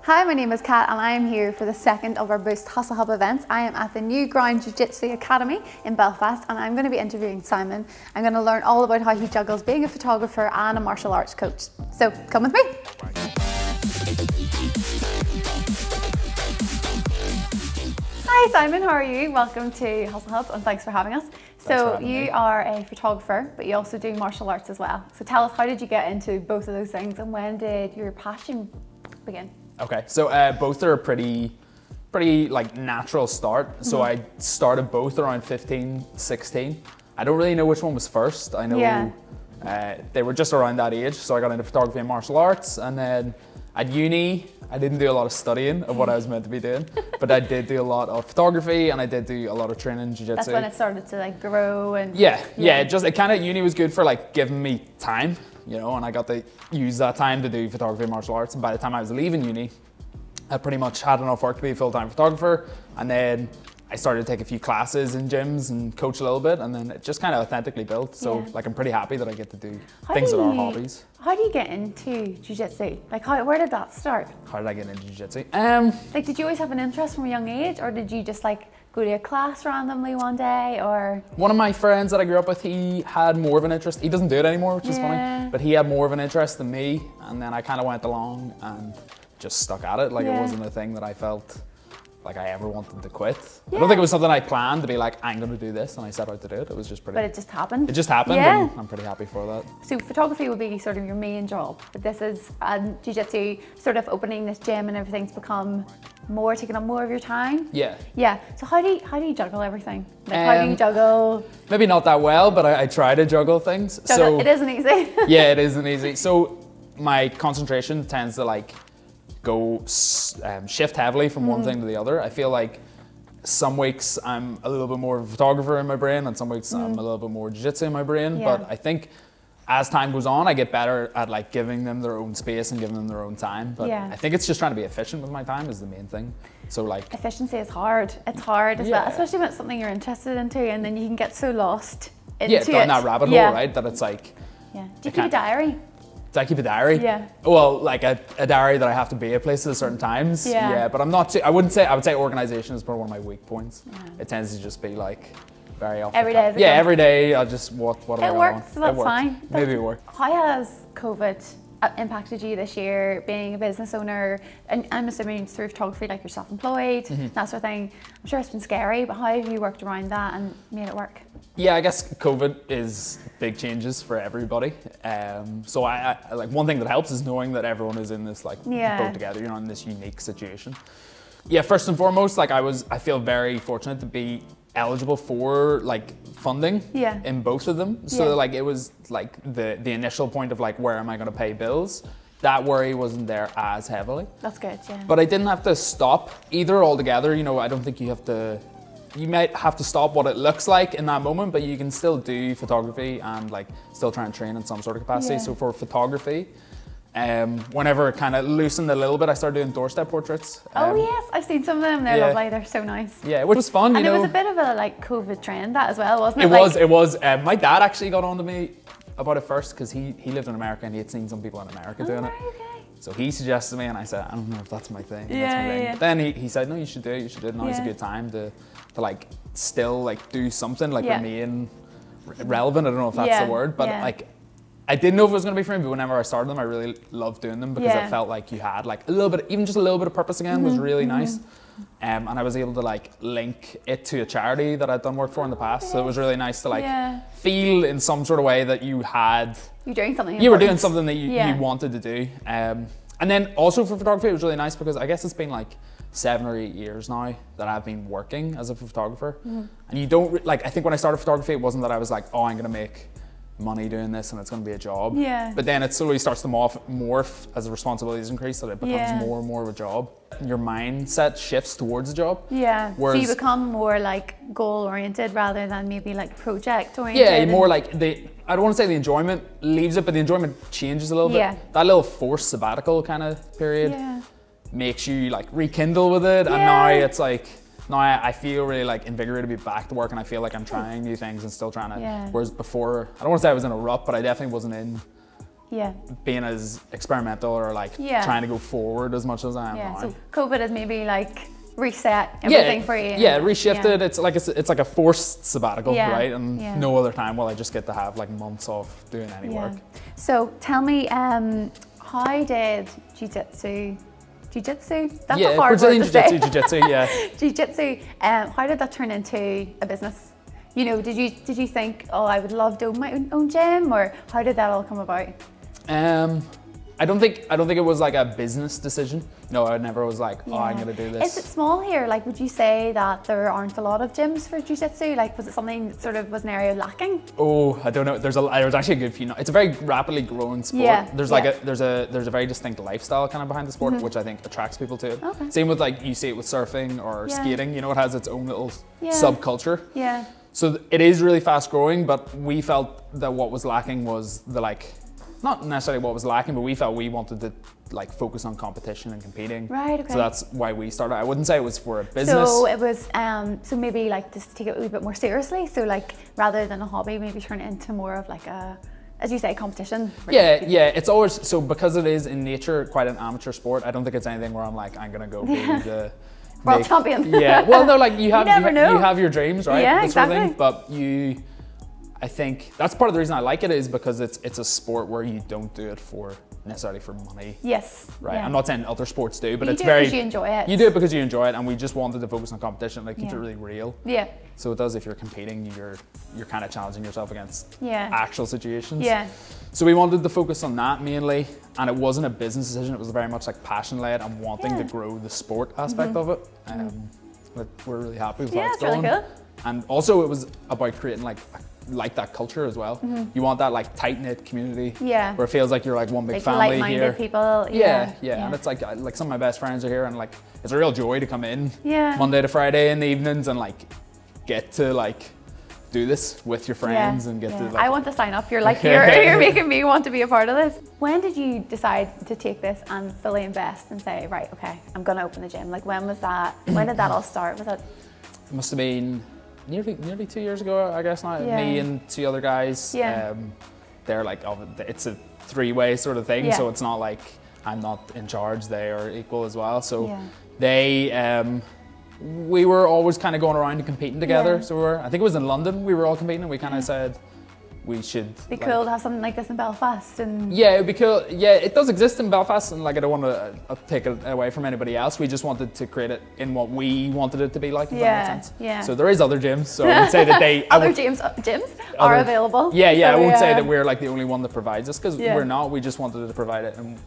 Hi, my name is Kat and I am here for the second of our Boost Hustle Hub events. I am at the new Ground Jiu-Jitsu Academy in Belfast and I'm going to be interviewing Simon. I'm going to learn all about how he juggles being a photographer and a martial arts coach. So come with me. Hi Simon, how are you? Welcome to Hustle Hub and thanks for having us. So you are a photographer, but you also do martial arts as well. So tell us, how did you get into both of those things and when did your passion begin? Okay, so both are a pretty like natural start. So I started both around 15, 16. I don't really know which one was first. I know they were just around that age. So I got into photography and martial arts, and then at uni, I didn't do a lot of studying of what I was meant to be doing, but I did do a lot of photography and I did do a lot of training in jiu-jitsu. That's when it started to like grow and... Uni was good for like giving me time, you know, and I got to use that time to do photography and martial arts. And by the time I was leaving uni, I pretty much had enough work to be a full-time photographer. And then I started to take a few classes in gyms and coach a little bit, and then it just kind of authentically built. So like I'm pretty happy that I get to do things that are hobbies. How do you get into jiu-jitsu? Like where did that start? How did I get into jiu-jitsu? Like did you always have an interest from a young age, or did you just like go to a class randomly one day, or? One of my friends that I grew up with, he had more of an interest. He doesn't do it anymore, which is funny, but he had more of an interest than me. And then I kind of went along and just stuck at it. Like it wasn't a thing that I felt like I ever wanted to quit. I don't think it was something I planned to be like, I'm gonna do this, and I set out to do it. It was just pretty... But it just happened? It just happened, and I'm pretty happy for that. So photography would be sort of your main job, but this is jiu-jitsu, sort of opening this gym and everything's become more, taking up more of your time? Yeah. Yeah, so how do you juggle everything? Like how do you juggle? Maybe not that well, but I try to juggle things. So it isn't easy. Yeah, it isn't easy. So my concentration tends to like go shift heavily from one thing to the other. I feel like some weeks I'm a little bit more of a photographer in my brain, and some weeks I'm a little bit more jiu-jitsu in my brain. But I think as time goes on, I get better at like giving them their own space and giving them their own time. But I think it's just trying to be efficient with my time is the main thing. So like efficiency is hard. It's hard as well, especially when it's something you're interested into, and then you can get so lost into it. Down that rabbit hole, right? That it's like. Yeah. Do you keep a diary? Do I keep a diary? Yeah. Well, like a diary that I have to be at places at certain times. Yeah. But I'm not too, I would say organization is probably one of my weak points. Yeah. It tends to just be like very often. Every day. Yeah, every day I'll just what do I want. It works, so that's fine. Maybe it works. How has COVID impacted you this year, being a business owner? And I'm assuming through photography, like you're self-employed, that sort of thing. I'm sure it's been scary, but how have you worked around that and made it work? Yeah, I guess COVID is big changes for everybody. So I like one thing that helps is knowing that everyone is in this like boat together, you know, in this unique situation. Yeah, first and foremost, like I feel very fortunate to be eligible for like funding in both of them. So like it was like the initial point of like, where am I going to pay bills? That worry wasn't there as heavily. That's good, yeah. But I didn't have to stop either altogether. You know, I don't think you have to. You might have to stop what it looks like in that moment, but you can still do photography and like still try and train in some sort of capacity. So for photography, whenever it kind of loosened a little bit, I started doing doorstep portraits. Oh yes, I've seen some of them. They're lovely. They're so nice. Yeah, which was fun. And it was a bit of a like COVID trend that as well, wasn't it? It was. My dad actually got on to me about it first because he lived in America and he had seen some people in America doing it. Okay. So he suggested me, and I said, I don't know if that's my thing. But then he said, no, you should do it. You should do it. Now's a good time to like still like do something, like remain relevant. I don't know if that's the word, but like I didn't know if it was going to be for me, but whenever I started them, I really loved doing them because it felt like you had like a little bit, even just a little bit of purpose again was really nice. And I was able to like link it to a charity that I'd done work for in the past. So it was really nice to like feel in some sort of way that you had, you're doing something important. You were doing something that you wanted to do. And then also for photography, it was really nice because I guess it's been like 7 or 8 years now that I've been working as a photographer. And you don't, like, I think when I started photography, it wasn't that I was like, oh, I'm going to make money doing this and it's going to be a job. But then it slowly starts to morph as the responsibilities increase, so that it becomes more and more of a don't your mindset shifts towards a job. So you become more like goal oriented rather than maybe like project oriented. Yeah, more like I don't want to say the enjoyment leaves it, but the enjoyment changes a little bit. That little forced sabbatical kind of period makes you like rekindle with it, and now it's like, now I feel really like invigorated to be back to work, and I feel like I'm trying new things and still trying to, whereas before, I don't want to say I was in a rut, but I definitely wasn't in being as experimental or like trying to go forward as much as I am now. So COVID has maybe like reset everything for you. Yeah, reshifted. It's like a forced sabbatical, right? And no other time will I just get to have like months off doing any work. So tell me, how did jiu-jitsu, that's a hard Brazilian word to say. jiu-jitsu, yeah. Jiu-jitsu, how did that turn into a business? You know, did you think, oh, I would love to own my own gym, or how did that all come about? I don't think it was like a business decision. No, I never was like, oh, I'm gonna do this. Is it small here? Like, would you say that there aren't a lot of gyms for jiu-jitsu? Like, was it something that sort of was an area lacking? Oh, I don't know. There's actually a good few. It's a very rapidly growing sport. Yeah. There's like there's a very distinct lifestyle kind of behind the sport, which I think attracts people to it. Okay. Same with like you see it with surfing or skating. You know, it has its own little subculture. Yeah. So it is really fast growing, but we felt that what was lacking was the like, not necessarily what was lacking, but we felt we wanted to like focus on competition and competing. Right, okay. So that's why we started. I wouldn't say it was for a business. So it was, so maybe like just take it a wee bit more seriously. So like rather than a hobby, maybe turn it into more of like a, as you say, competition. Yeah, it's always, so because it is in nature quite an amateur sport, I don't think it's anything where I'm like, I'm gonna go be the world champion. Yeah, well no, like you have you have your dreams, right? Yeah, this sort of exactly. thing, but I think that's part of the reason I like it, is because it's a sport where you don't do it for necessarily for money. Yes. Right. Yeah. I'm not saying other sports do, but you it's do very. It because you enjoy it. You do it because you enjoy it, and we just wanted to focus on competition. Like keeps it really real. Yeah. So it does. If you're competing, you're kind of challenging yourself against actual situations. Yeah. So we wanted to focus on that mainly, and it wasn't a business decision. It was very much like passion led and wanting to grow the sport aspect of it. But we're really happy with how it's going. Really cool. And also it was about creating like that culture as well. You want that like tight knit community, where it feels like you're like one big like family like-minded here. People, and it's like some of my best friends are here, and like it's a real joy to come in Monday to Friday in the evenings and like get to like do this with your friends and get to. Like, I want to sign up. You're like you're making me want to be a part of this. When did you decide to take this and fully invest and say, right, okay, I'm gonna open a gym? Like when was that? When did that all start? Was that? It must have been nearly 2 years ago, I guess now. Me and two other guys. They're like, it's a three-way sort of thing, so it's not like I'm not in charge, they are equal as well. So they, we were always kind of going around and competing together. So I think it was in London, we were all competing, and we kind of said we should be cool to have something like this in Belfast. And yeah, it'd be cool. Yeah, it does exist in Belfast, and like I don't want to take it away from anybody else. We just wanted to create it in what we wanted it to be like. If that makes sense. So there is other gyms. So I would say that they gyms are available. Yeah, so, I won't say that we're like the only one that provides us, because we're not. We just wanted to provide it in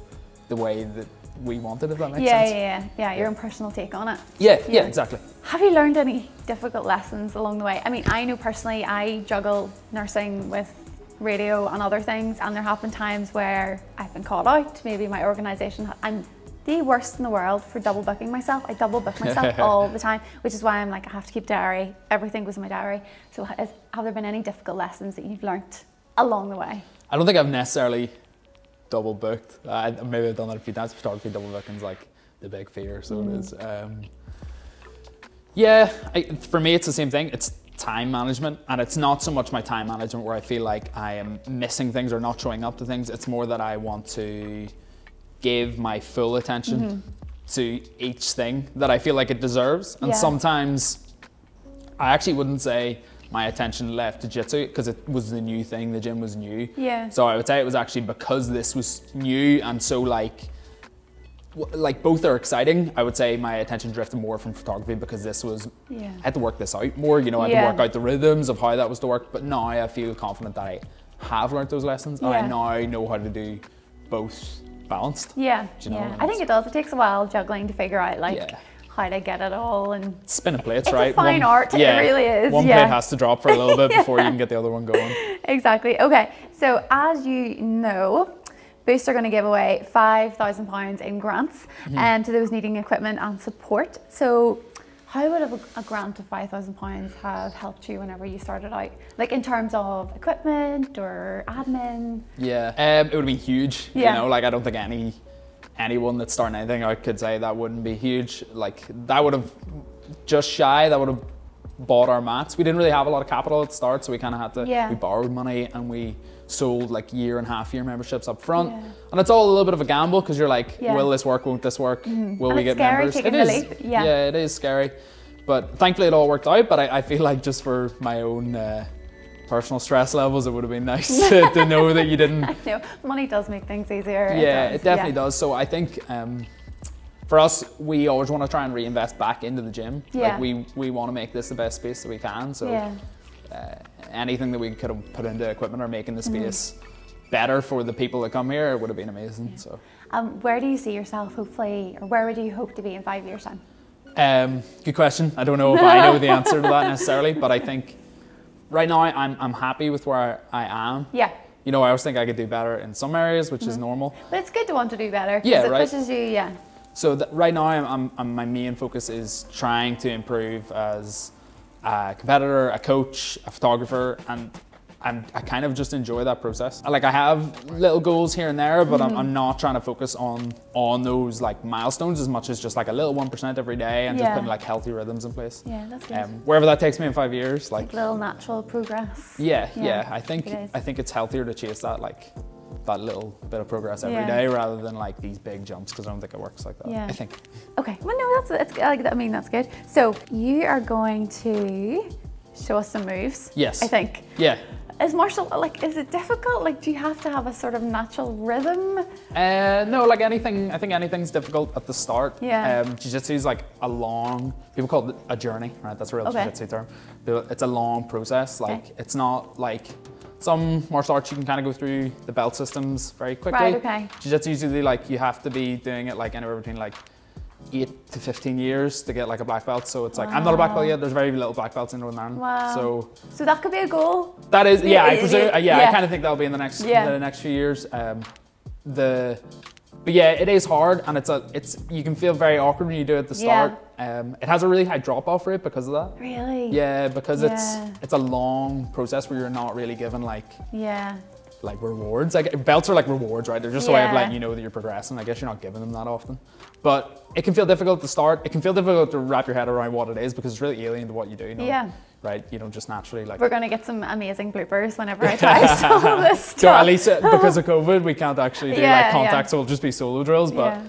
the way that we wanted, if that makes sense. Yeah, your own personal take on it. Yeah, exactly. Have you learned any difficult lessons along the way? I mean, I know personally, I juggle nursing with radio and other things, and there have been times where I've been caught out. Maybe my organisation, I'm the worst in the world for double booking myself. I double book myself all the time, which is why I'm like, I have to keep diary. Everything goes in my diary. So have there been any difficult lessons that you've learnt along the way? I don't think I've necessarily double booked. Maybe I've done that a few times. Photography double booking's like the big fear, so it is. For me it's the same thing. It's time management, and it's not so much my time management where I feel like I am missing things or not showing up to things. It's more that I want to give my full attention to each thing that I feel like it deserves. And sometimes I actually wouldn't say my attention left to jiu-jitsu because it was the new thing, the gym was new. So I would say it was actually because this was new, and so like both are exciting. I would say my attention drifted more from photography because this was, I had to work this out more, you know, I had to work out the rhythms of how that was to work. But now I feel confident that I have learned those lessons, and I now know how to do both balanced. Do you know I think it does. It takes a while juggling to figure out like how to get it all, and spinning plates, it's right? It's a fine art, it really is. One plate has to drop for a little bit before you can get the other one going. Exactly. Okay, so as you know, Boost are going to give away £5,000 in grants to those needing equipment and support. So how would a grant of £5,000 have helped you whenever you started out? Like in terms of equipment or admin? It would have been huge. You know, like I don't think anyone that's starting anything out could say that wouldn't be huge. Like that would have that would have bought our mats. We didn't really have a lot of capital at the start, so we kind of had to, we borrowed money and we sold like year memberships up front. And it's all a little bit of a gamble because you're like, will this work, won't this work? Will we get members? It is. Yeah, it is scary. But thankfully it all worked out. But I feel like just for my own personal stress levels, it would have been nice to know that you didn't. I know, money does make things easier. Yeah, it definitely does. So I think for us, we always want to try and reinvest back into the gym. Like we want to make this the best space that we can. So anything that we could have put into equipment or making the space better for the people that come here, it would have been amazing. So where do you see yourself hopefully, or where would you hope to be in 5 years' time? Good question. I don't know if I know the answer to that necessarily, but I think right now I'm happy with where I am. Yeah. You know, I always think I could do better in some areas, which is normal. But it's good to want to do better. Yeah, it pushes you, So right now my main focus is trying to improve as a competitor, a coach, a photographer, and I kind of just enjoy that process. Like I have little goals here and there, but I'm not trying to focus on those like milestones as much as just like a little 1% every day and just putting like healthy rhythms in place. Yeah, that's good. Wherever that takes me in 5 years, like little natural progress. Yeah. I think it's healthier to chase that that little bit of progress every day rather than like these big jumps, because I don't think it works like that. I think. Okay. Well, no, that's like I mean that's good. So you are going to show us some moves. Yes. I think. Yeah. Is martial, like, is it difficult? Like, do you have to have a sort of natural rhythm? No, like anything, I think anything's difficult at the start. Yeah. Jiu-jitsu is like a long, people call it a journey, right? That's a real jiu-jitsu term. It's a long process. Like, it's not like some martial arts you can kind of go through the belt systems very quickly. Right, okay. Jiu-jitsu usually like, you have to be doing it like anywhere between like 8 to 15 years to get like a black belt. So it's like, I'm not a black belt yet. There's very little black belts in Northern Ireland. Wow. So that could be a goal. That is, I presume, I kind of think that'll be in the next few years. But yeah, it is hard, and you can feel very awkward when you do it at the start. It has a really high drop off rate because of that. Really? Yeah, because it's a long process where you're not really given like rewards. Like belts are like rewards, right? They're just a way of letting you know that you're progressing. I guess you're not giving them that often. But it can feel difficult to start. It can feel difficult to wrap your head around what it is because it's really alien to what you do. You know? Right? You don't just naturally like. We're gonna get some amazing bloopers whenever I try some of this stuff. So at least because of COVID, we can't actually do like contact, so it'll just be solo drills. But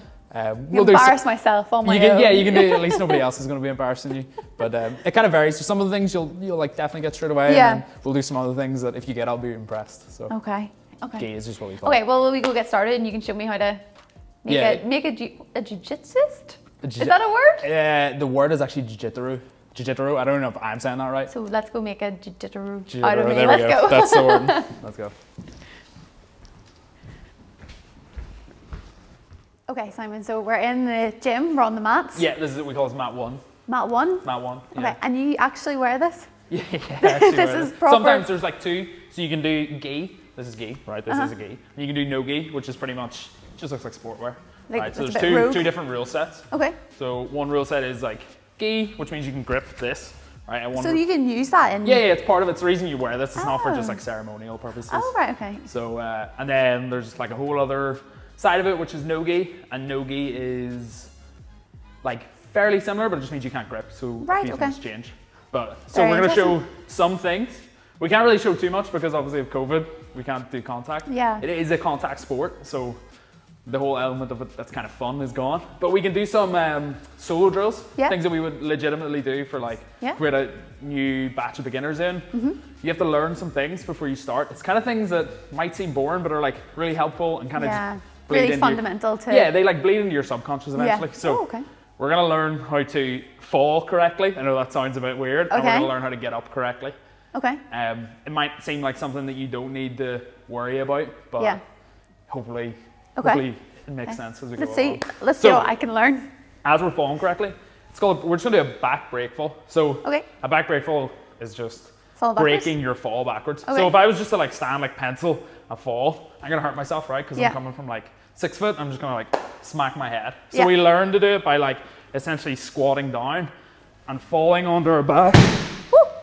we'll embarrass myself on my own. Yeah, you can do. At least nobody else is going to be embarrassing you. But it kind of varies. So some of the things you'll like definitely get straight away. And then we'll do some other things that if you get, I'll be impressed. So okay. Gi is just what we call. Okay, well we go get started, and you can show me how to make a jiu-jitsist. Is that a word? Yeah, the word is actually jiu-jitsu. Jiu-jitsu. I don't know if I'm saying that right. So let's go make a jiu-jitsu out of me. There we go. That's the word. Let's go. Okay, Simon, so we're in the gym, we're on the mats. Yeah, this is we call this mat 1. Mat 1? Mat 1, yeah. Okay, and you actually wear this? Yeah, this is proper. Sometimes there's like 2, so you can do gi, this is gi, right, this is a gi. And you can do no gi, which is pretty much, just looks like sportwear. Like, right, so there's two different rule sets. Okay. So one rule set is like gi, which means you can grip this. Right, and so you can use that in... Yeah, it's part of it. It's the reason you wear this. It's not for just like ceremonial purposes. Oh, right, okay. So, and then there's like a whole other side of it, which is no-gi. And no-gi is like fairly similar, but it just means you can't grip. So a few things change. But, so we're going to show some things. We can't really show too much because obviously of COVID, we can't do contact. Yeah. It is a contact sport, so the whole element of it that's kind of fun is gone. But we can do some solo drills, things that we would legitimately do for like, if we had a new batch of beginners in. You have to learn some things before you start. It's kind of things that might seem boring, but are like really helpful and kind of just bleed really into fundamental to... Yeah, they like bleed into your subconscious eventually. So we're gonna learn how to fall correctly. I know that sounds a bit weird. And we're gonna learn how to get up correctly. Okay. It might seem like something that you don't need to worry about, but hopefully it makes sense as we go along. Let's see what I can learn. As we're falling correctly, we're just gonna do a back break fall. So a back break fall is just breaking your fall backwards. So if I was just to like stand like pencil and fall, I'm gonna hurt myself, right? Because I'm coming from like 6 foot, I'm just gonna like smack my head. So we learn to do it by like essentially squatting down and falling onto our back.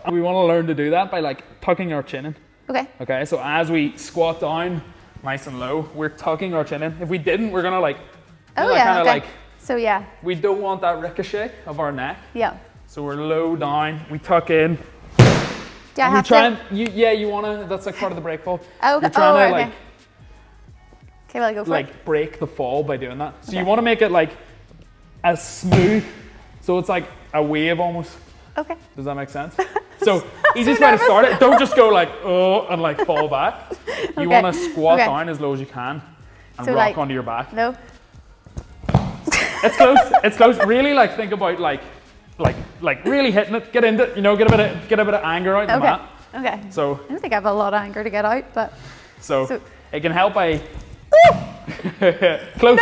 And we wanna learn to do that by like tucking our chin in. Okay, so as we squat down, nice and low, we're tucking our chin in. If we didn't, we're gonna like, we don't want that ricochet of our neck. Yeah. So we're low down, we tuck in, Do I have to? Yeah, you wanna, that's like part of the break fall. Oh, okay. You're trying to like, okay, well, go for like break the fall by doing that. So you wanna make it like as smooth, so it's like a wave almost. Okay. Does that make sense? So easiest way to start it, don't just go like, oh, and like fall back. You wanna squat down as low as you can and rock like, onto your back. No. It's close, it's close. Really like think about like really hitting it, get into it, you know, get a bit of anger out in the mat. Okay. So I don't think I have a lot of anger to get out, but so it can help by close,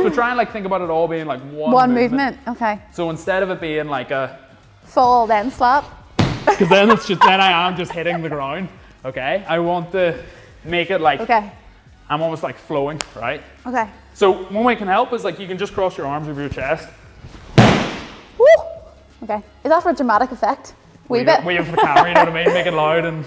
but try and like think about it all being like one movement. Okay. So instead of it being like a fall then slap, because then it's just then I am just hitting the ground. Okay. I want to make it like I'm almost like flowing, right? Okay. So one way it can help is like you can just cross your arms over your chest. Woo! Okay. Is that for dramatic effect? Wee bit. Wait for the camera, you know what I mean? Make it loud and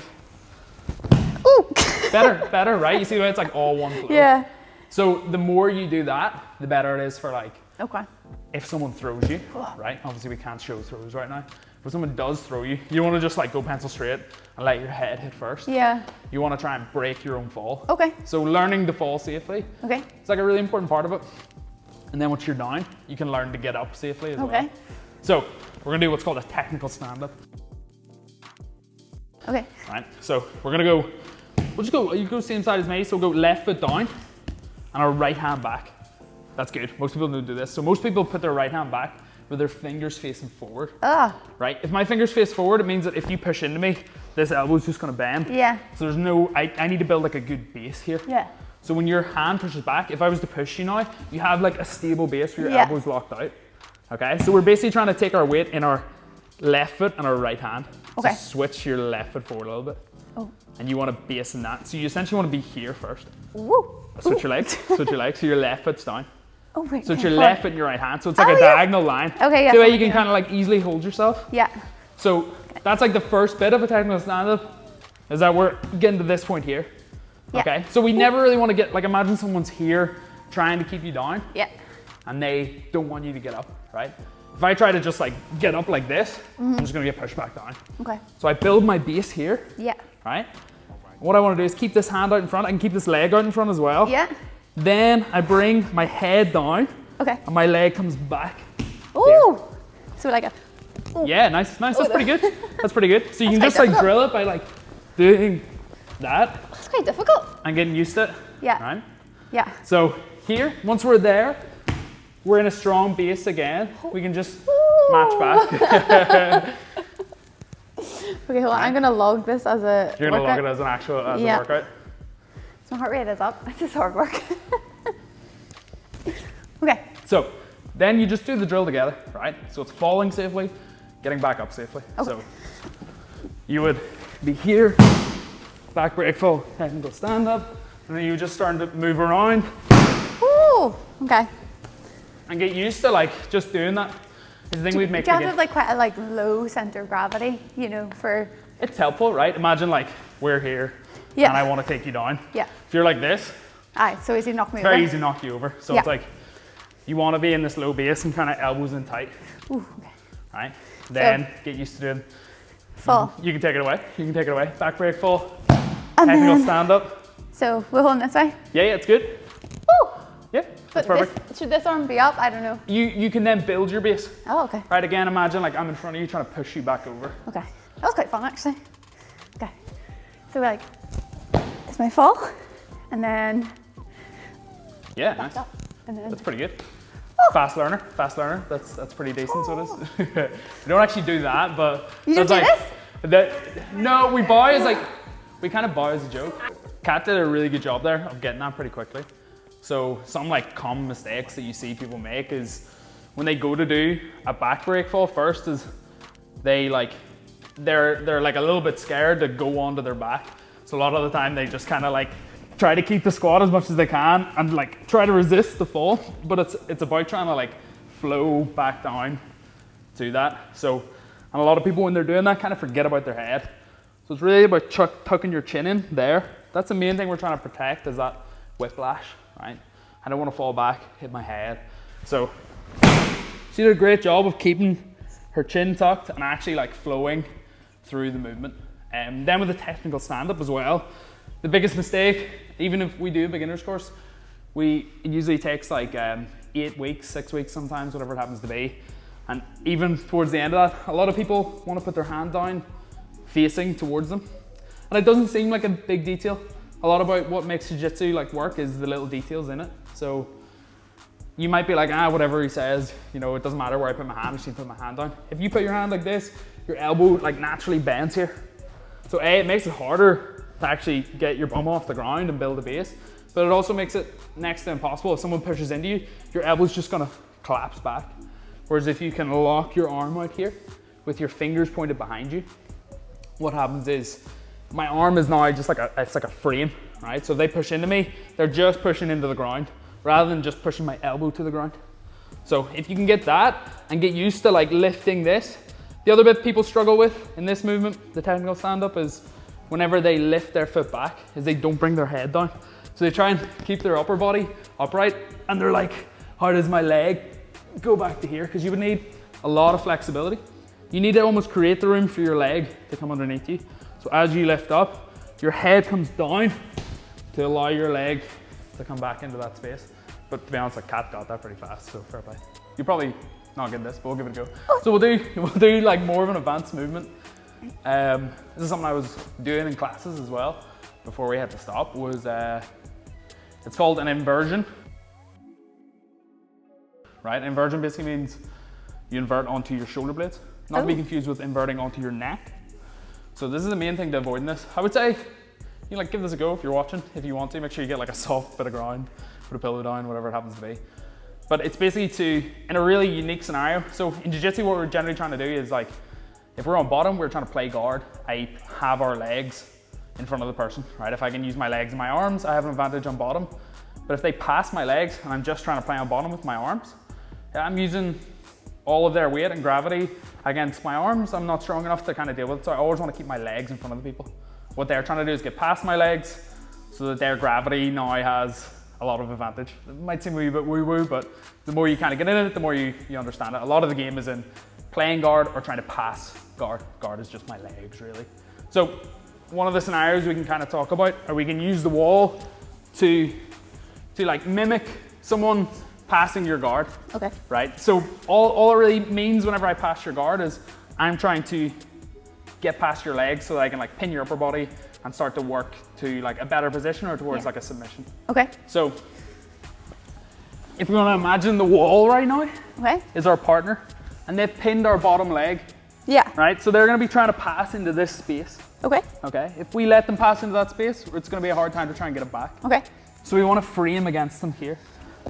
ooh. better, right? You see the way it's like all one flow. Yeah. So the more you do that, the better it is for like if someone throws you, right? Obviously we can't show throws right now. But if someone does throw you, you want to just like go pencil straight and let your head hit first. Yeah. You want to try and break your own fall. Okay. So learning to fall safely. Okay. It's like a really important part of it. And then once you're down, you can learn to get up safely as well. So we're gonna do what's called a technical stand-up. Okay. Right. So we're gonna go. We'll just go. You go same side as me. So go left foot down, and our right hand back. That's good. Most people don't do this. So most people put their right hand back with their fingers facing forward. Right. If my fingers face forward, it means that if you push into me, this elbow's just gonna bend. Yeah. So there's no. I need to build like a good base here. Yeah. So when your hand pushes back, if I was to push you now, you have like a stable base where your elbow's locked out. Okay, so we're basically trying to take our weight in our left foot and our right hand. Okay. So switch your left foot forward a little bit. Oh. And you want to base in that. So you essentially want to be here first. Woo. Switch your legs, switch your legs. So your left foot's down. Oh, right. So it's your left foot and your right hand. So it's like a diagonal line. Okay, yeah. So that way you can kind of like easily hold yourself. Yeah. So that's like the first bit of a technical stand-up, is that we're getting to this point here. Yeah. Okay, so we never really want to get, like imagine someone's here trying to keep you down. Yeah. And they don't want you to get up, right? If I try to just like get up like this, I'm just gonna get pushed back down. Okay. So I build my base here. Yeah. Right? What I want to do is keep this hand out in front. I can keep this leg out in front as well. Yeah. Then I bring my head down. Okay. And my leg comes back. Ooh. So like a. Ooh. Yeah, nice, nice. That's pretty good. That's pretty good. So you can just like drill it by like doing that. That's quite difficult. And getting used to it. Yeah. Right? Yeah. So here, once we're there, we're in a strong base again. We can just match back. Okay, well, I'm gonna log this as a You're gonna log it as an actual a workout? So my heart rate is up. This is hard work. Okay. So then you just do the drill together, right? So it's falling safely, getting back up safely. Okay. So you would be here, back break full, technical stand up, and then you just start to move around. Ooh, okay. And get used to like just doing that. Is the thing we'd make. Do you have like quite a like low center of gravity, you know, for? It's helpful, right? Imagine like we're here, and I want to take you down. Yeah. If you're like this, it's so easy to knock me over. Very easy to knock you over. So it's like you want to be in this low base and kind of elbows in tight. Ooh, okay. Right. Then get used to doing. Full. You can take it away. You can take it away. Back break full. And technical stand up. So we're holding this way. Yeah, it's good. Woo. Yeah, that's perfect. Should this arm be up? I don't know. You can then build your base. Oh, okay. Right, again, imagine like I'm in front of you trying to push you back over. Okay. That was quite fun, actually. Okay. So we're like, it's my fall. And then. Yeah, nice. Up, and then, that's pretty good. Oh. Fast learner. That's pretty decent, so it is. We don't actually do that, but. You don't do this? No, we bow as like, we kind of bow as a joke. Kat did a really good job there of getting that pretty quickly. So some like common mistakes that you see people make is when they go to do a back break fall first is they're like a little bit scared to go onto their back. So a lot of the time they just kind of like try to keep the squat as much as they can and like try to resist the fall. But it's about trying to like flow back down to that. So and a lot of people when they're doing that kind of forget about their head. So it's really about tucking your chin in there. That's the main thing we're trying to protect is that whiplash. Right? I don't want to fall back, hit my head. So she did a great job of keeping her chin tucked and actually like flowing through the movement. Then with the technical stand-up as well, the biggest mistake, even if we do a beginner's course, it usually takes like 8 weeks, 6 weeks sometimes, whatever it happens to be. And even towards the end of that, a lot of people want to put their hand down facing towards them. And it doesn't seem like a big detail. A lot about what makes jiu-jitsu like work is the little details in it. So you might be like, whatever he says, you know, it doesn't matter where I put my hand, I just need to put my hand down. If you put your hand like this, your elbow like naturally bends here. So A, it makes it harder to actually get your bum off the ground and build a base, but it also makes it next to impossible. If someone pushes into you, your elbow's just gonna collapse back. Whereas if you can lock your arm out here with your fingers pointed behind you, what happens is my arm is now just like it's like a frame, right? So if they push into me, they're just pushing into the ground rather than just pushing my elbow to the ground. So if you can get that and get used to like lifting this. The other bit people struggle with in this movement, the technical stand-up, is whenever they lift their foot back, is they don't bring their head down. So they try and keep their upper body upright and they're like, how does my leg go back to here? Because you would need a lot of flexibility. You need to almost create the room for your leg to come underneath you. So as you lift up, your head comes down to allow your leg to come back into that space. But to be honest, like Kat got that pretty fast, so fair play. You probably not get this, but we'll give it a go. So we'll do like more of an advanced movement. This is something I was doing in classes as well before we had to stop. It's called an inversion. Right, inversion basically means you invert onto your shoulder blades. Not to be confused with inverting onto your neck. So this is the main thing to avoid in this. I would say, you like give this a go if you're watching. If you want to, make sure you get like a soft bit of ground, put a pillow down, whatever it happens to be. But it's basically in a really unique scenario. So in jiu-jitsu, what we're generally trying to do is like, if we're on bottom, we're trying to play guard. I have our legs in front of the person, right? If I can use my legs and my arms, I have an advantage on bottom. But if they pass my legs and I'm just trying to play on bottom with my arms, I'm using all of their weight and gravity against my arms. I'm not strong enough to kind of deal with it. So I always want to keep my legs in front of the people. What they're trying to do is get past my legs so that their gravity now has a lot of advantage. It might seem a wee bit woo-woo, but the more you kind of get in it, the more you understand it. A lot of the game is in playing guard or trying to pass guard. Guard is just my legs, really. So one of the scenarios we can kind of talk about, or we can use the wall to like mimic someone passing your guard. Okay. Right? So all it really means whenever I pass your guard is I'm trying to get past your legs so that I can like pin your upper body and start to work to like a better position or towards like a submission. Okay. So if we want to imagine the wall right now is our partner and they've pinned our bottom leg. Yeah. Right? So they're going to be trying to pass into this space. Okay. Okay. If we let them pass into that space, it's going to be a hard time to try and get it back. Okay. So we want to frame against them here.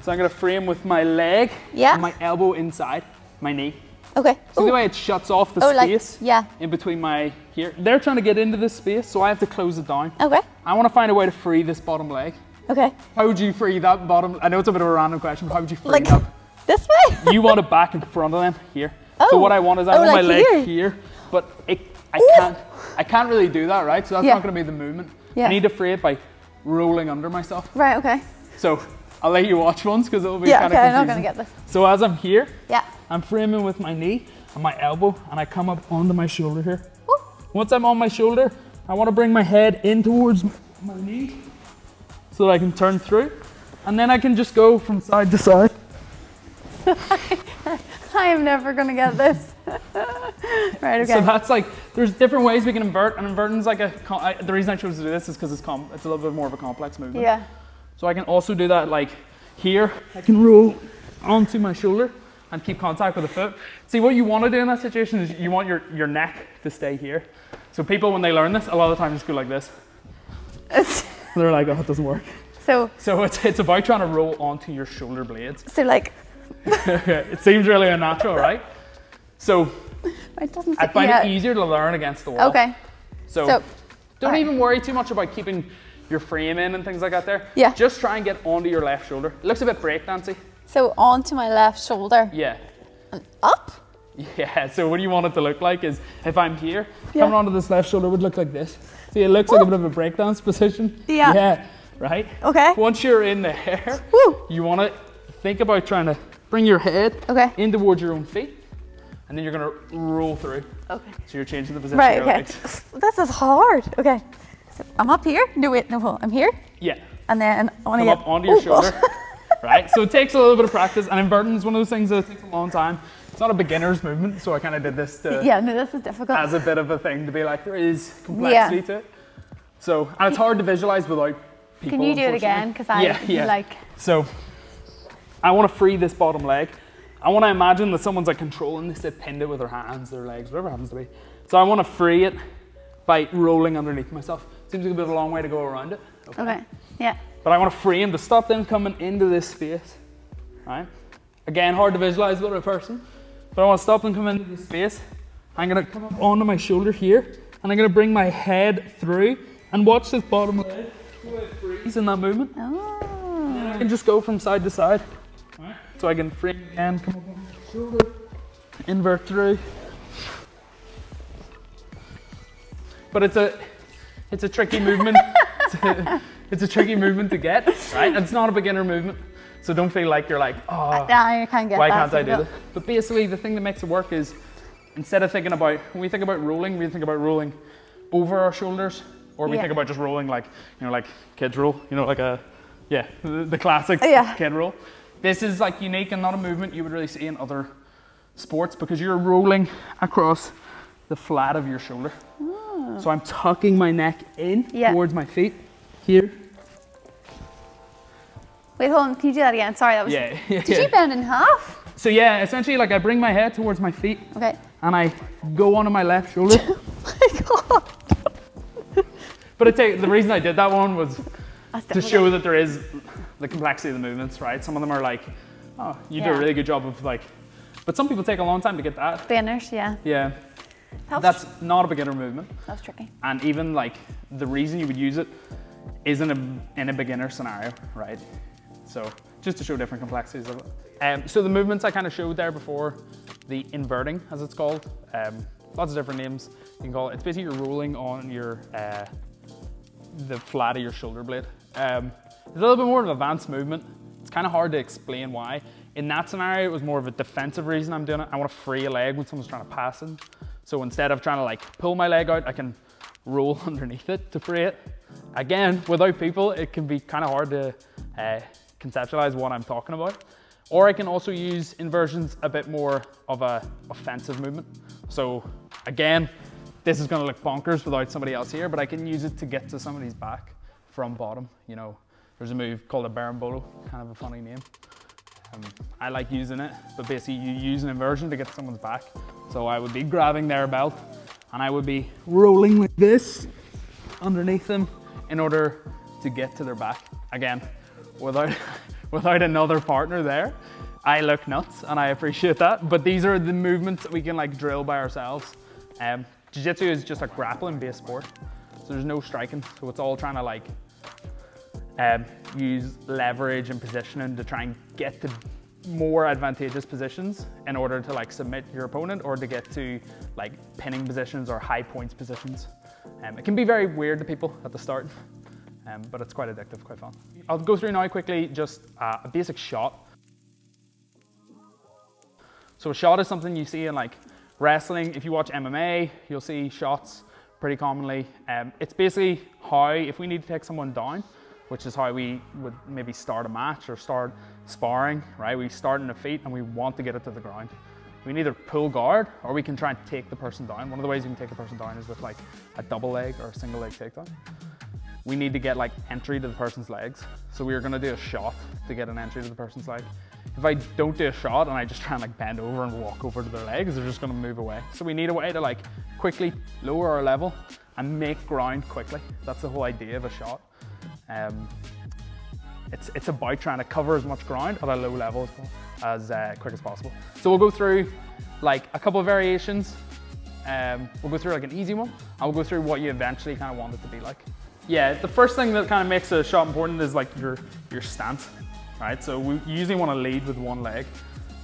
So I'm going to frame with my leg and my elbow inside my knee. Okay. So the way it shuts off the space in between my here. They're trying to get into this space, so I have to close it down. Okay. I want to find a way to free this bottom leg. Okay. How would you free that bottom? I know it's a bit of a random question, but how would you free it up? This way? You want it back in front of them here. Oh. So what I want is I want my leg here, but I can't really do that, right? So that's not going to be the movement. I need to free it by rolling under myself. Right, okay. So I'll let you watch once because it'll be kind of confusing. I'm not going to get this. So as I'm here, I'm framing with my knee and my elbow and I come up onto my shoulder here. Ooh. Once I'm on my shoulder, I want to bring my head in towards my knee so that I can turn through and then I can just go from side to side. I am never going to get this. Right, okay. So that's like, there's different ways we can invert, and inverting's like the reason I chose to do this is because it's a little bit more of a complex movement. Yeah. So I can also do that like here, I can roll onto my shoulder and keep contact with the foot. See, what you want to do in that situation is you want your neck to stay here. So people, when they learn this, a lot of the time just go like this. They're like, oh, it doesn't work. So it's about trying to roll onto your shoulder blades. So like, it seems really unnatural, right? So I find it easier to learn against the wall. Okay. So don't even worry too much about keeping your frame in and things like that there. Yeah. Just try and get onto your left shoulder. It looks a bit breakdancey. So onto my left shoulder. Yeah. And up? Yeah, so what you want it to look like is if I'm here, coming onto this left shoulder would look like this. See, it looks like a bit of a breakdance position. Yeah. Yeah, right? Okay. Once you're in there, you want to think about trying to bring your head in towards your own feet. and then you're gonna roll through. Okay. So you're changing the position Right, of your okay. legs. This is hard. Okay. So I'm up here. No, wait, no, hold on. I'm here. Yeah. And then I want to Come get up onto your shoulder. Right, so it takes a little bit of practice, and inverting is one of those things that takes a long time. It's not a beginner's movement, so I kind of did this to, yeah, no, this is difficult. as a bit of a thing to be like, there is complexity to it. So, and it's hard to visualize without people. Can you do it again? Because I like. So, I want to free this bottom leg. I want to imagine that someone's like controlling this, they pinned it with their hands, their legs, whatever it happens to be. So I want to free it by rolling underneath myself. Seems like a bit of a long way to go around it. Okay, yeah. But I want to free him to stop them coming into this space, right? Again, hard to visualize with a person, but I want to stop them coming into this space. I'm going to come up onto my shoulder here, and I'm going to bring my head through and watch this bottom leg freeze in that movement. Oh. And then I can just go from side to side. Right? So I can free again, come up on my shoulder, invert through. But it's a tricky movement. It's a tricky movement to get, right? And it's not a beginner movement. So don't feel like you're like, oh, I can't get why that can't I do this? But basically the thing that makes it work is, instead of thinking about, when we think about rolling, we think about rolling over our shoulders, or we think about just rolling like, you know, like kids roll, you know, like the classic kid roll. This is like unique and not a movement you would really see in other sports, because you're rolling across the flat of your shoulder. Oh. So I'm tucking my neck in towards my feet here. Wait, hold on, can you do that again? Sorry, that was... Did you bend in half? So yeah, essentially like I bring my head towards my feet. Okay. And I go onto my left shoulder. Oh my God. But the reason I did that one was to show that there is the complexity of the movements, right? Some of them are like, oh, you do a really good job of like, but some people take a long time to get that. Beginners, yeah. Yeah. That's not a beginner movement. That's tricky. And even like the reason you would use it is in a beginner scenario, right? So just to show different complexities of it. So the movements I kind of showed there before, the inverting as it's called, lots of different names you can call it. It's basically you're rolling on your the flat of your shoulder blade. It's a little bit more of an advanced movement. It's kind of hard to explain why. In that scenario, it was more of a defensive reason I'm doing it. I want to free a leg when someone's trying to pass in. So instead of trying to like pull my leg out, I can roll underneath it to free it. Again, without people, it can be kind of hard to conceptualize what I'm talking about. Or I can also use inversions a bit more of a offensive movement. So again, this is going to look bonkers without somebody else here, but I can use it to get to somebody's back from bottom. You know, there's a move called a berimbolo, kind of a funny name. I like using it, but basically you use an inversion to get to someone's back. So I would be grabbing their belt and I would be rolling like this underneath them in order to get to their back. Again, without another partner there, I look nuts and I appreciate that. But these are the movements that we can like drill by ourselves. Jiu-jitsu is just a grappling based sport. So there's no striking. So it's all trying to like use leverage and positioning to try and get to more advantageous positions in order to like submit your opponent or to get to like pinning positions or high points positions. It can be very weird to people at the start, but it's quite addictive, quite fun. I'll go through now quickly just a basic shot. So a shot is something you see in like wrestling. If you watch MMA, you'll see shots pretty commonly. It's basically how, if we need to take someone down, which is how we would maybe start a match or start sparring, right? We start in the feet and we want to get it to the ground. We can either pull guard or we can try and take the person down. One of the ways you can take a person down is with like a double leg or a single leg takedown. We need to get like entry to the person's legs. So we are gonna do a shot to get an entry to the person's leg. If I don't do a shot and I just try and like bend over and walk over to their legs, they're just gonna move away. So we need a way to like quickly lower our level and make ground quickly. That's the whole idea of a shot. It's about trying to cover as much ground at a low level as quick as possible. So we'll go through like a couple of variations. We'll go through like an easy one, and we'll go through what you eventually kind of want it to be like. Yeah, the first thing that kind of makes a shot important is like your stance, right? So we usually want to lead with one leg.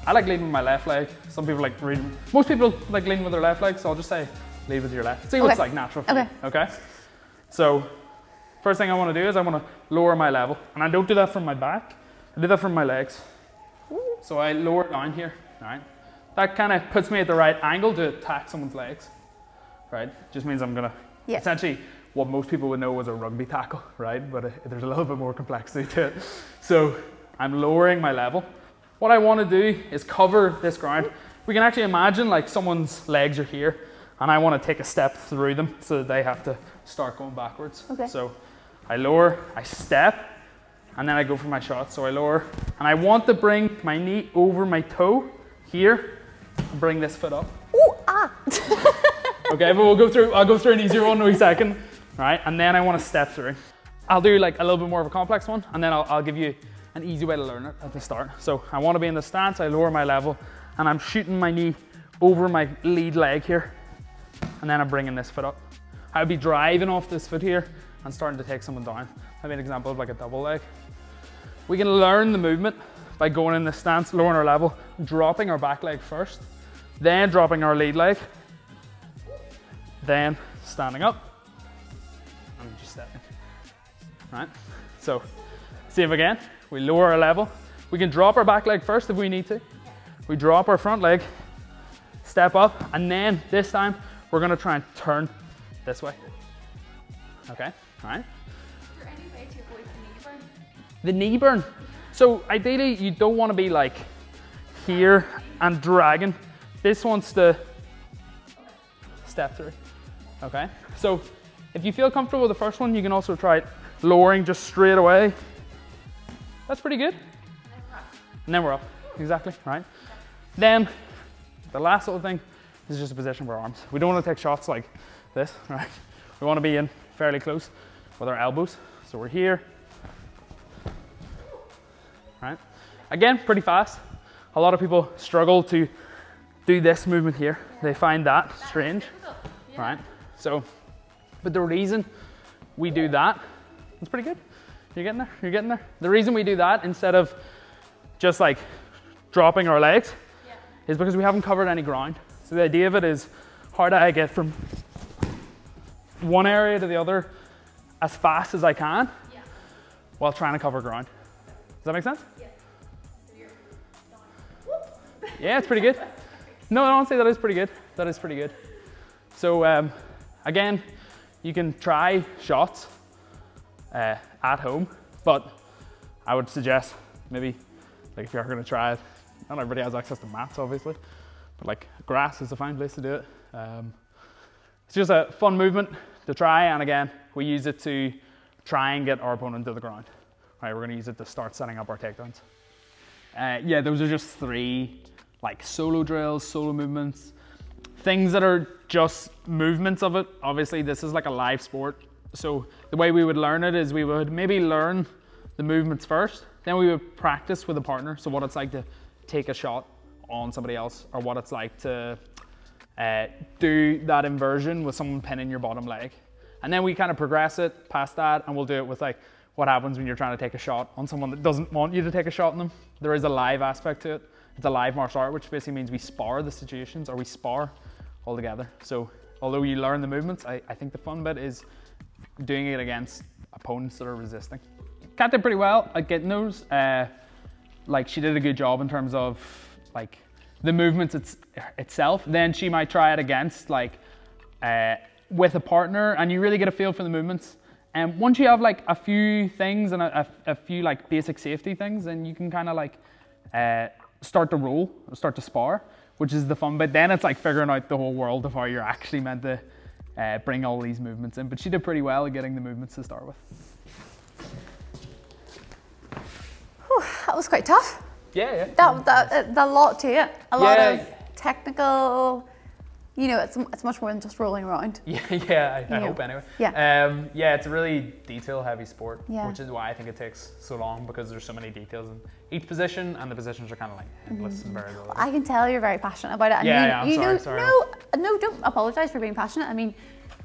I like leading with my left leg. Some people like most people like leading with their left leg, so I'll just say lead with your left. See what's like natural for you, okay? So first thing I want to do is I want to lower my level, and I don't do that from my back, I do that from my legs. So I lower down here, all right? that kind of puts me at the right angle to attack someone's legs, right? Just means I'm gonna, essentially what most people would know was a rugby tackle, right? But there's a little bit more complexity to it. So I'm lowering my level. What I want to do is cover this ground. We can actually imagine like someone's legs are here and I want to take a step through them so that they have to start going backwards. Okay. So I lower, I step, and then I go for my shot. So I lower, and I want to bring my knee over my toe here and bring this foot up. Ooh, ah. Okay, but I'll go through an easier one in a wee second, right? And then I want to step through. I'll do like a little bit more of a complex one, and then I'll give you an easy way to learn it at the start. So I want to be in the stance, I lower my level, and I'm shooting my knee over my lead leg here, and then I'm bringing this foot up. I'll be driving off this foot here and starting to take someone down. That'd be an example of like a double leg. We can learn the movement by going in this stance, lowering our level, dropping our back leg first, then dropping our lead leg, then standing up, and just stepping, right? So, same again, we lower our level. We can drop our back leg first if we need to. We drop our front leg, step up, and then this time, we're gonna try and turn this way. Okay, all right? Is there any way to avoid the knee burn? The knee burn. So ideally, you don't want to be like here and dragging. This wants to step through. Okay, so if you feel comfortable with the first one, you can also try it lowering just straight away. That's pretty good. And then we're up. Exactly, right? Then the last little thing is just a position for our arms. We don't want to take shots like this, right? We want to be in fairly close with our elbows. So we're here, right? Again, pretty fast. A lot of people struggle to do this movement here. They find that strange, right? So, but the reason we do that, it's pretty good. You're getting there, you're getting there. The reason we do that instead of just like dropping our legs is because we haven't covered any ground. So the idea of it is, how do I get from one area to the other as fast as I can while trying to cover ground? Does that make sense? Yeah, it's pretty good. No, honestly, that is pretty good. That is pretty good. So again, you can try shots at home, but I would suggest maybe, like if you're going to try it, not everybody has access to mats, obviously, but like grass is a fine place to do it. It's just a fun movement to try, and again, we use it to try and get our opponent to the ground. Right, we're going to use it to start setting up our takedowns. Yeah, those are just 3 like solo drills, solo movements, things that are just movements of it. Obviously, this is like a live sport. So the way we would learn it is we would maybe learn the movements first, then we would practice with a partner. So what it's like to take a shot on somebody else, or what it's like to do that inversion with someone pinning your bottom leg. And then we kind of progress it past that, and we'll do it with like what happens when you're trying to take a shot on someone that doesn't want you to take a shot on them. There is a live aspect to it. It's a live martial art, which basically means we spar the situations, or we spar all together. So although you learn the movements, I think the fun bit is doing it against opponents that are resisting. Kat did pretty well at getting those. Like she did a good job in terms of like the movements itself. Then she might try it against like with a partner, and you really get a feel for the movements. And once you have like a few things and a few like basic safety things, then you can kind of like start to roll, start to spar, which is the fun bit. Then it's like figuring out the whole world of how you're actually meant to bring all these movements in. But she did pretty well at getting the movements to start with. Whew, that was quite tough. Yeah. That a lot to it. A lot of technical. You know, it's much more than just rolling around. Yeah, I hope anyway. Yeah. Yeah, it's a really detail-heavy sport, Yeah. which is why I think it takes so long, because there's so many details in each position, and the positions are kind of like endless and variability. I can tell you're very passionate about it. And I'm sorry. No, don't apologise for being passionate. I mean,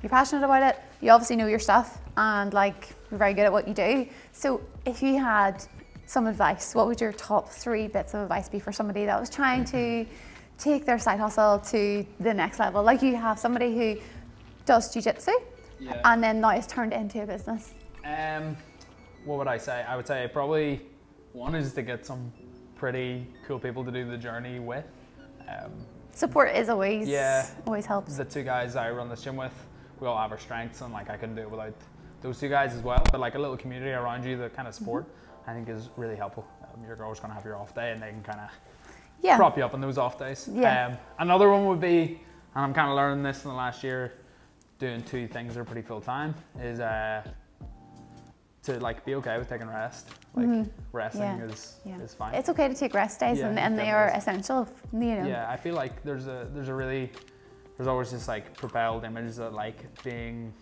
you're passionate about it. You obviously know your stuff, and like you're very good at what you do. So, if you had some advice, what would your top 3 bits of advice be for somebody that was trying to take their side hustle to the next level? Like you have somebody who does jiu-jitsu and then now it's turned into a business. What would I say? I would say probably one is to get some pretty cool people to do the journey with. Support is always helps. The two guys I run this gym with, we all have our strengths, and like I couldn't do it without those two guys as well. But like a little community around you that kind of support, I think is really helpful. You're always going to have your off day, and they can kind of prop you up on those off days. Another one would be, and I'm kind of learning this in the last year, doing two things that are pretty full time, is to like be okay with taking rest. Like resting is fine. It's okay to take rest days, and they are essential. You know. Yeah, I feel like there's always this like propelled image that like being,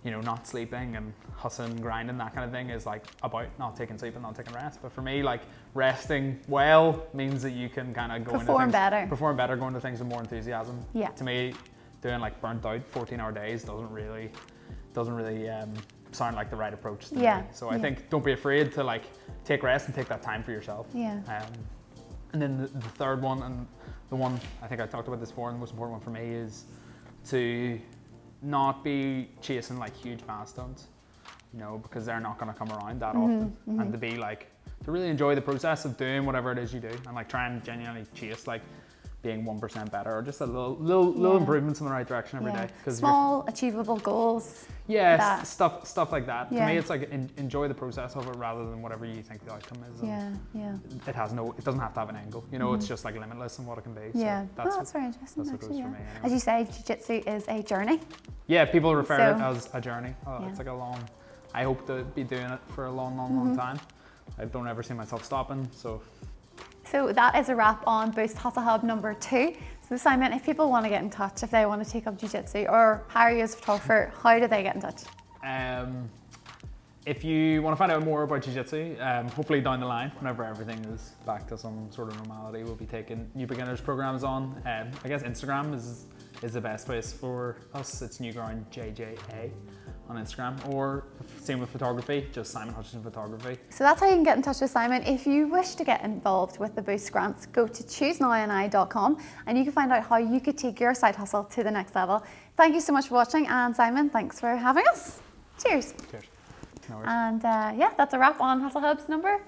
you know, not sleeping and hustling, grinding, that kind of thing is like about not taking sleep and not taking rest. But for me, like resting well means that you can kind of go perform better, go into things with more enthusiasm. Yeah. To me, doing like burnt out 14-hour days doesn't really sound like the right approach to me. So I think don't be afraid to like take rest and take that time for yourself. And then the third one, and the one I think I talked about this before, and the most important one for me is to not be chasing like huge milestones, you know, because they're not going to come around that often. And to be like, to really enjoy the process of doing whatever it is you do, and like try and genuinely chase like being 1% better, or just a little improvements in the right direction every day. Small achievable goals. Yeah, stuff like that. To me, it's like enjoy the process of it rather than whatever you think the outcome is. It doesn't have to have an angle. You know, it's just like limitless in what it can be. So that's very interesting. That's what goes for me. Anyway. As you say, jiu-jitsu is a journey. Yeah, people refer to it as a journey. It's like a long. I hope to be doing it for a long time. I don't ever see myself stopping. So that is a wrap on Boost Hustle Hub number 2. So Simon, if people want to get in touch, if they want to take up jiu-jitsu or hire you as a photographer, how do they get in touch? If you want to find out more about jiu-jitsu, hopefully down the line, whenever everything is back to some sort of normality, we'll be taking new beginners programs on. I guess Instagram is the best place for us. It's Newground JJA on Instagram, or same with photography, just Simon Hutchinson Photography. So that's how you can get in touch with Simon. If you wish to get involved with the Boost grants, go to choosenowi.com and you can find out how you could take your side hustle to the next level. Thank you so much for watching, and Simon, thanks for having us. Cheers. Cheers. No worries. And that's a wrap on Hustle Hub's number